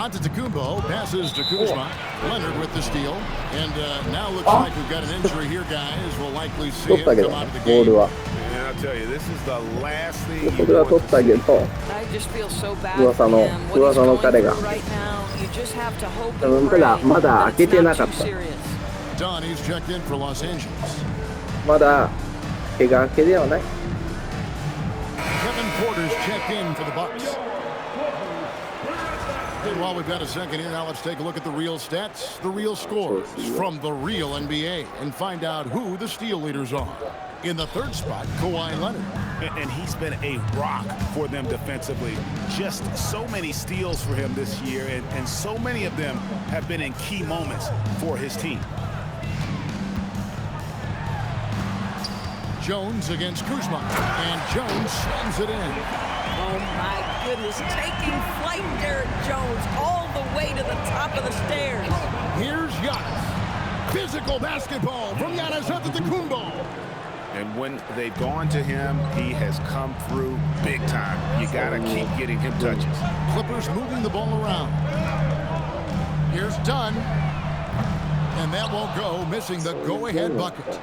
Antetokounmpo passes to Kuzma. Leonard with the steal. And now looks like we've got an injury here, guys. We'll likely see 取 him ったけど come out of the ボール game. は And I'll tell you, this is the last thing こ you れは want 取っ to たけ see. ど I just feel so bad 噂 for の him. What he's 噂の going 彼が through right now, you just have to hope 多分 and ただ pray まだ that 開け it's てな not かっ too た serious. Donnie's checked in for Los Angeles. まだ怪我明けではない Kevin Porter's checked in for the Bucks. And while we've got a second here, now let's take a look at the real stats, the real scores from the real NBA, and find out who the steal leaders are. In the third spot, Kawhi Leonard. And he's been a rock for them defensively. Just so many steals for him this year, and so many of them have been in key moments for his team. Jones against Kuzma, and Jones slams it in. Oh my goodness, taking flight, Derek Jones, all the way to the top of the stairs. Here's Giannis. Physical basketball from Giannis Antetokounmpo. And when they've gone to him, he has come through big time. You gotta keep getting him touches. Clippers moving the ball around. Here's Dunn. And that won't go, missing the go-ahead bucket.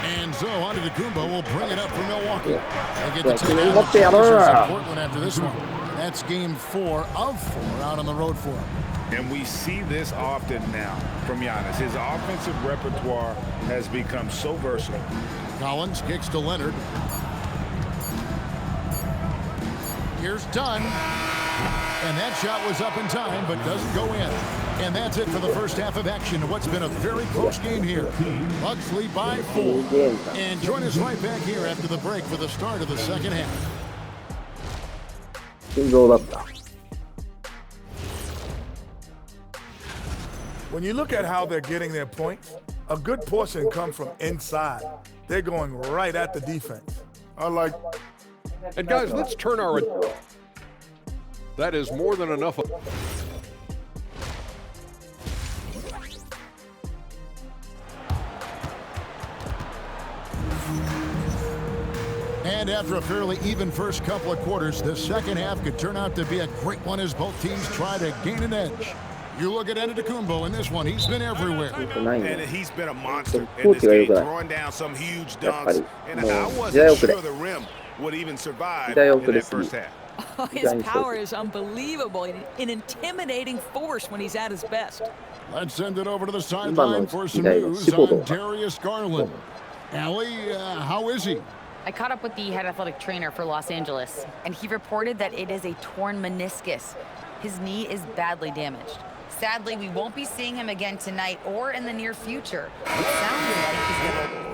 And so Antetokounmpo will bring it up for Milwaukee. They get the 10 out of the Portland after this one. That's game 4 of 4 out on the road for him. And we see this often now from Giannis. His offensive repertoire has become so versatile. Collins kicks to Leonard. Here's Dunn. And that shot was up in time, but doesn't go in. And that's it for the first half of action. What's been a very close game here. Bucks lead by 4. And join us right back here after the break for the start of the second half. 心臓だった When you look at how they're getting their points, a good portion comes from inside. They're going right at the defense. I like. And guys, let's turn our. That is more than enough. And after a fairly even first couple of quarters, the second half could turn out to be a great one as both teams try to gain an edge. You look at Antetokounmpo in this one, he's been everywhere. And he's been a monster in this game, throwing down some huge dunks. And I wasn't sure the rim would even survive in that first half. Oh, his power is unbelievable, an intimidating force when he's at his best. Let's send it over to the sideline for some news on Darius Garland. Allie, how is he? I caught up with the head athletic trainer for Los Angeles, and he reported that it is a torn meniscus. His knee is badly damaged. Sadly, we won't be seeing him again tonight or in the near future. It sounds like he's gonna...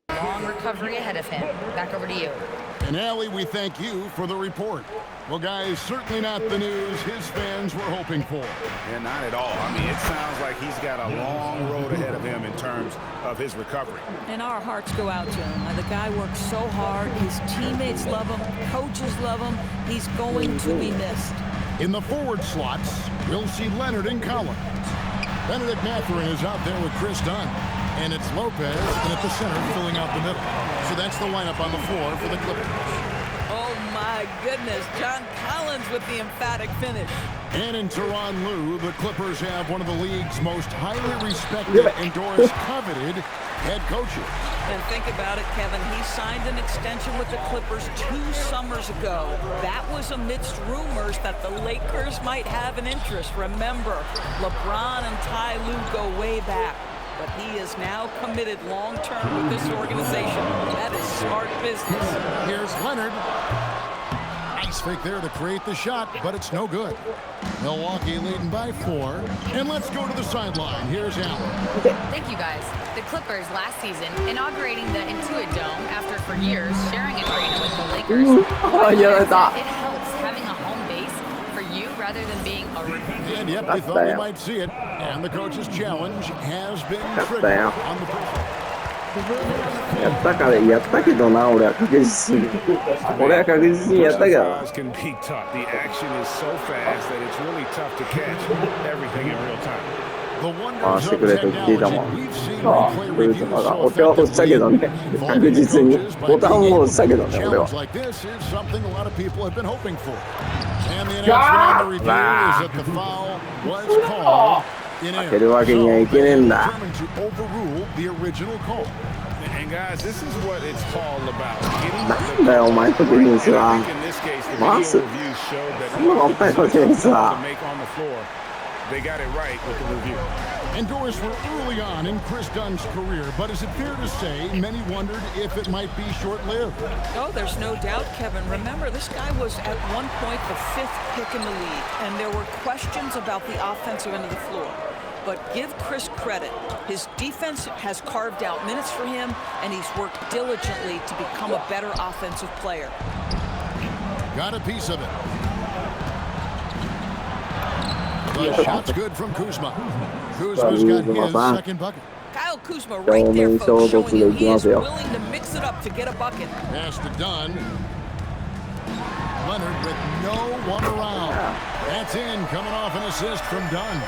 Long recovery ahead of him. Back over to you. And Allie, we thank you for the report. Well, guys, certainly not the news his fans were hoping for. And not at all. I mean, it sounds like he's got a long road ahead of him in terms of his recovery. And our hearts go out to him. The guy works so hard. His teammates love him. Coaches love him. He's going to be missed. In the forward slots, we'll see Leonard and Collins. Benedict Mathurin is out there with Chris Dunn. And it's Lopez and at the center filling out the middle. So that's the lineup on the floor for the Clippers. Oh my goodness, John Collins with the emphatic finish. And in Tyronn Lue, the Clippers have one of the league's most highly respected and Doris coveted head coaches. And think about it, Kevin, he signed an extension with the Clippers 2 summers ago. That was amidst rumors that the Lakers might have an interest. Remember, LeBron and Ty Lue go way back. But he is now committed long-term with this organization. That is smart business. Here's Leonard. Nice fake there to create the shot, but it's no good. Milwaukee leading by 4. And let's go to the sideline. Here's Allen. Thank you, guys. The Clippers last season inaugurating the Intuit Dome after for years sharing an arena with the Lakers. It helps having a home base for you rather than being a rookie. And yep, we thought we might see it. And the coach's challenge has been triggered on the pitch. やったけどな、俺は確実に。俺は確実にやったけど。Can be tough. The action is so fast that it's really tough to catch everything in real time. 回してくれと言っていたもん。ああ、クルーズマがお手は押したけどね。確実にボタンを押したけどね、俺は。負けるわけにはいけねえんだ。なんだよ、お前のディフェンスは。回す。そんなのお前のディフェンスは。They got it right with the review. And Doris, we're early on in Chris Dunn's career, but is it fair to say many wondered if it might be short-lived? Oh, there's no doubt, Kevin. Remember, this guy was at one point the 5th pick in the league, and there were questions about the offensive end of the floor. But give Chris credit. His defense has carved out minutes for him, and he's worked diligently to become a better offensive player. Got a piece of it. The shot's good from Kuzma. Kuzma's got his second bucket. Kyle Kuzma right there, folks, showing you he is willing to mix it up to get a bucket. Pass to Dunn. Leonard with no one around. That's in, coming off an assist from Dunn.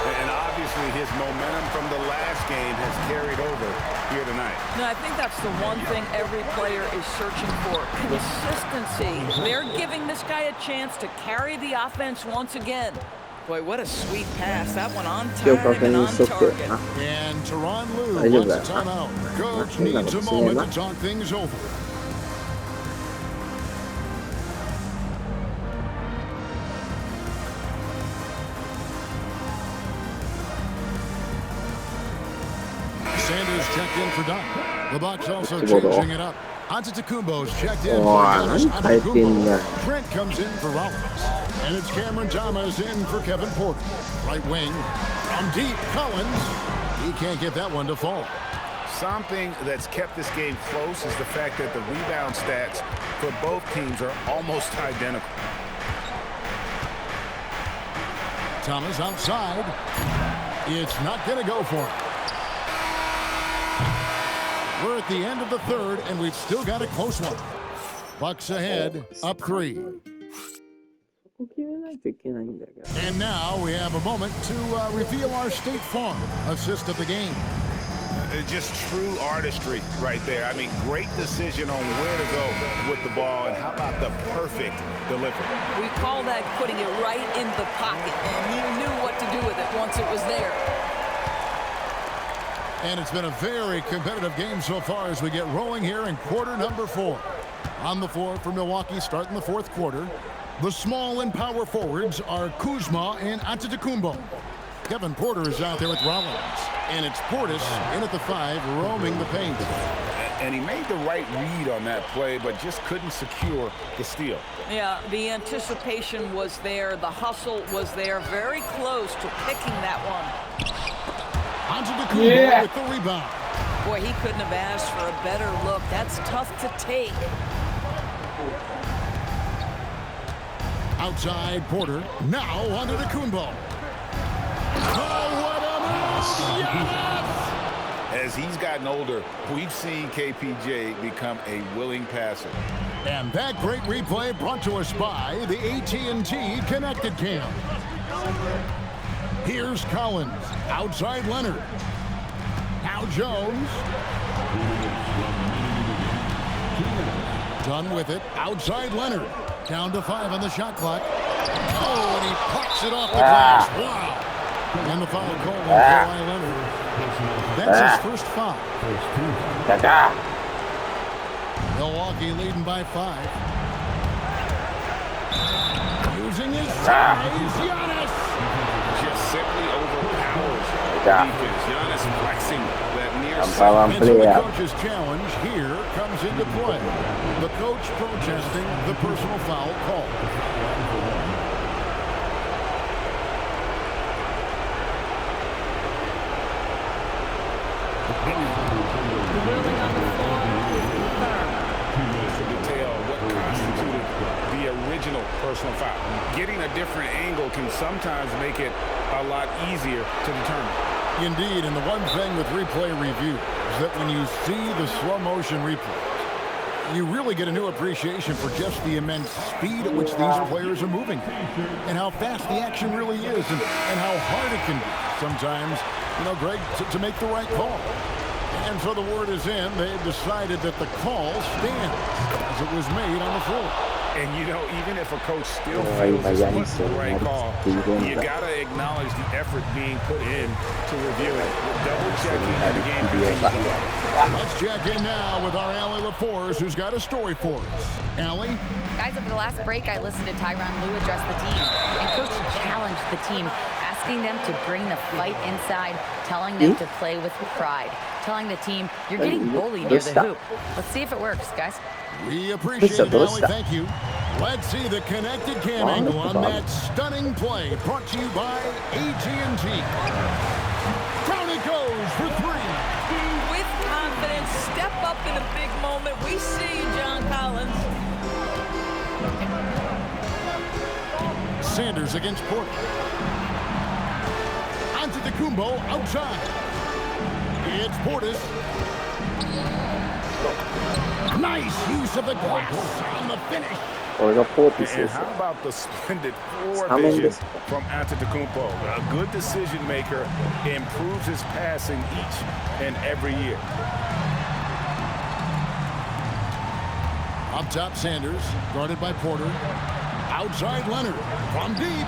And obviously his momentum from the last game has carried over here tonight. No, I think that's the one thing every player is searching for. Consistency. They're giving this guy a chance to carry the offense once again. Boy, what a sweet pass. That one on time and on target. And Tyronn Lue wants a timeout. Coach needs a moment to talk things over. Sanders checked in for Dunn. The Bucks also changing it up. Antetokounmpo's checked in for Antetokounmpo. Trent comes in for Rollins. And it's Cameron Thomas in for Kevin Porter. Right wing. From deep, Collins. He can't get that one to fall. Something that's kept this game close is the fact that the rebound stats for both teams are almost identical. Thomas outside. It's not going to go for him. We're at the end of the third, and we've still got a close one. Bucks ahead, up 3. And now we have a moment to reveal our State Farm assist of the game. Just true artistry right there. I mean, great decision on where to go with the ball, and how about the perfect delivery? We call that putting it right in the pocket, and he knew what to do with it once it was there. And it's been a very competitive game so far as we get rolling here in quarter number 4. On the floor for Milwaukee starting the fourth quarter. The small and power forwards are Kuzma and Antetokounmpo. Kevin Porter is out there with Rollins. And it's Portis in at the 5, roaming the paint. And he made the right read on that play, but just couldn't secure the steal. Yeah, the anticipation was there. The hustle was there. Very close to picking that one. Antetokounmpo with the rebound. Boy, he couldn't have asked for a better look. That's tough to take. Outside Porter. Now Antetokounmpo. Oh, what a move! Yes! As he's gotten older, we've seen KPJ become a willing passer. And that great replay brought to us by the AT&T Connected Cam. Here's Collins. Outside Leonard. Now Jones. Done with it. Outside Leonard. Down to 5 on the shot clock. Oh, and he pops it off the glass. Wow. And the foul call on Kawhi Leonard. That's his first foul. Milwaukee leading by 5. Using his size, Giannis. Just simply overpowers the defense. Giannis flexing that near side. And so the coach's challenge here comes into play. The coach protesting the personal foul call. Personal foul. Getting a different angle can sometimes make it a lot easier to determine. Indeed, and the one thing with replay review is that when you see the slow motion replay, You really get a new appreciation for just the immense speed at which these players are moving and how fast the action really is and how hard it can be sometimes, Greg, to make the right call. And so the word is in. They've decided that the call stands as it was made on the floor. And, even if a coach still feels this wasn't the right call, you got to acknowledge the effort being put in to review it. Double-checking the game continues. Let's check in now with our Allie LaForce, who's got a story for us. Allie? Guys, over the last break, I listened to Tyronn Lue address the team. And Coach challenged the team, asking them to bring the fight inside, telling them to play with pride, telling the team, you're getting bullied near the hoop. Let's see if it works, guys. We appreciate it, Allie. Thank you. Let's see the connected cam angle on that stunning play brought to you by AT&T. Down it goes for three. With confidence, step up in a big moment. We see John Collins. Sanders against Porter. Antetokounmpo outside. It's Portis. Nice use of the glass on the finish. And how about the splendid floor vision from Antetokounmpo? A good decision maker, improves his passing each and every year. Up top, Sanders, guarded by Porter. Outside, Leonard from deep.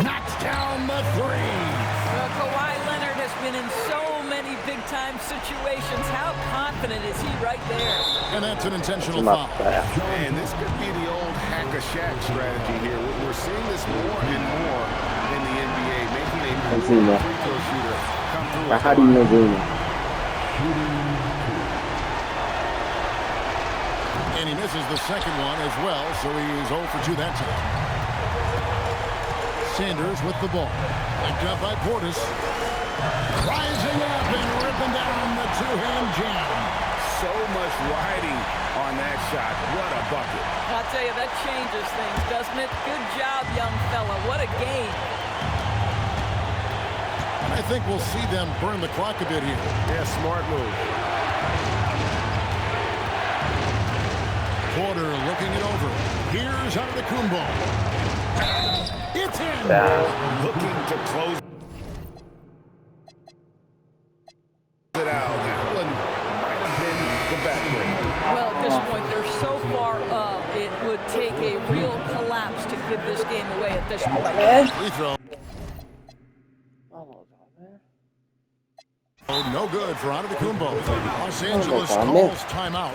Knocks down the three. Well, Kawhi Leonard has been in so many big-time situations. How confident is he right there? And that's an intentional foul. And this could be the old hack-a-shack strategy here. We're seeing this more and more in the NBA, making a free throw shooter come through. And he misses the second one as well, so he's 0 for 2 that time. Sanders with the ball. Picked up by Portis. Rising up and ripping down the two-hand jam. So much riding on that shot. What a bucket. I'll tell you, that changes things, doesn't it? Good job, young fella. What a game. And I think we'll see them burn the clock a bit here. Yeah, smart move. Porter looking it over. Here's Antetokounmpo. It's in. Looking to close it out. That one might have been the backbreaker. Well, at this point, they're so far up, it would take a real collapse to give this game away at this point. Free throw. Oh, no good for Antetokounmpo. Los Angeles calls timeout.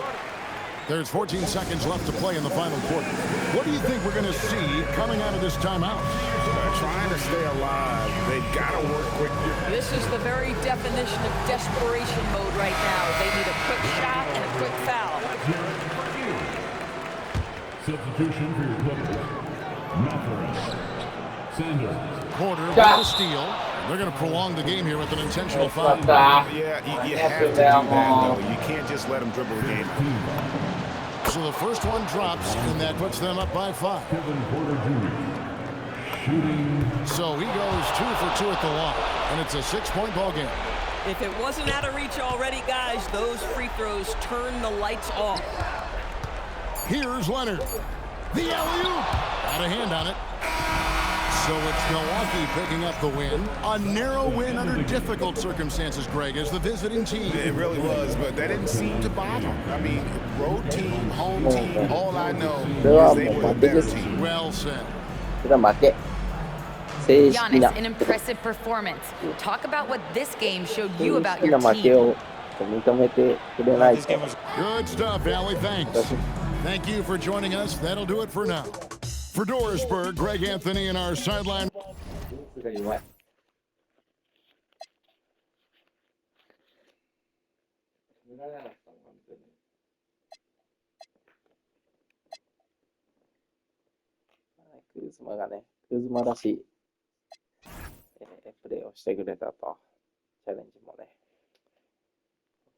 There's 14 seconds left to play in the final quarter. What do you think we're going to see coming out of this timeout? Trying to stay alive. They've got to work quick. This is the very definition of desperation mode right now. They need a quick shot and a quick foul. Substitution for your Clippers. Mathurin. Sanders. Porter with the steal. They're going to prolong the game here with an intentional foul. Yeah, you have to do that, though. You can't just let them dribble the game. So the first one drops, and that puts them up by 5. Kevin Porter Jr. Shooting. So he goes 2 for 2 at the line, and it's a 6-point ball game. If it wasn't out of reach already, guys, those free throws turn the lights off. Here's Leonard. The alley-oop. Got a hand on it. So it's Milwaukee picking up the win. A narrow win under difficult circumstances, Greg, as the visiting team. It really was, but that didn't seem to bother. I mean, road team, home team, all I know is they were the better team. Well said. Giannis, an impressive performance. Talk about what this game showed you about your team. Good stuff, Allie. Thanks. Thank you for joining us. That'll do it for now. For Dorisburg, Greg Anthony and our sideline.クズマがね、クズマらしい、プレーをしてくれたと、チャレンジもね、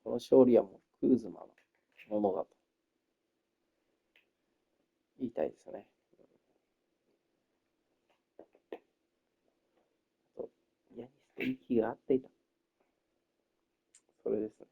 この勝利はもうクズマのものだと言いたいですね。あと、ヤニスと息が合っていた。それですね。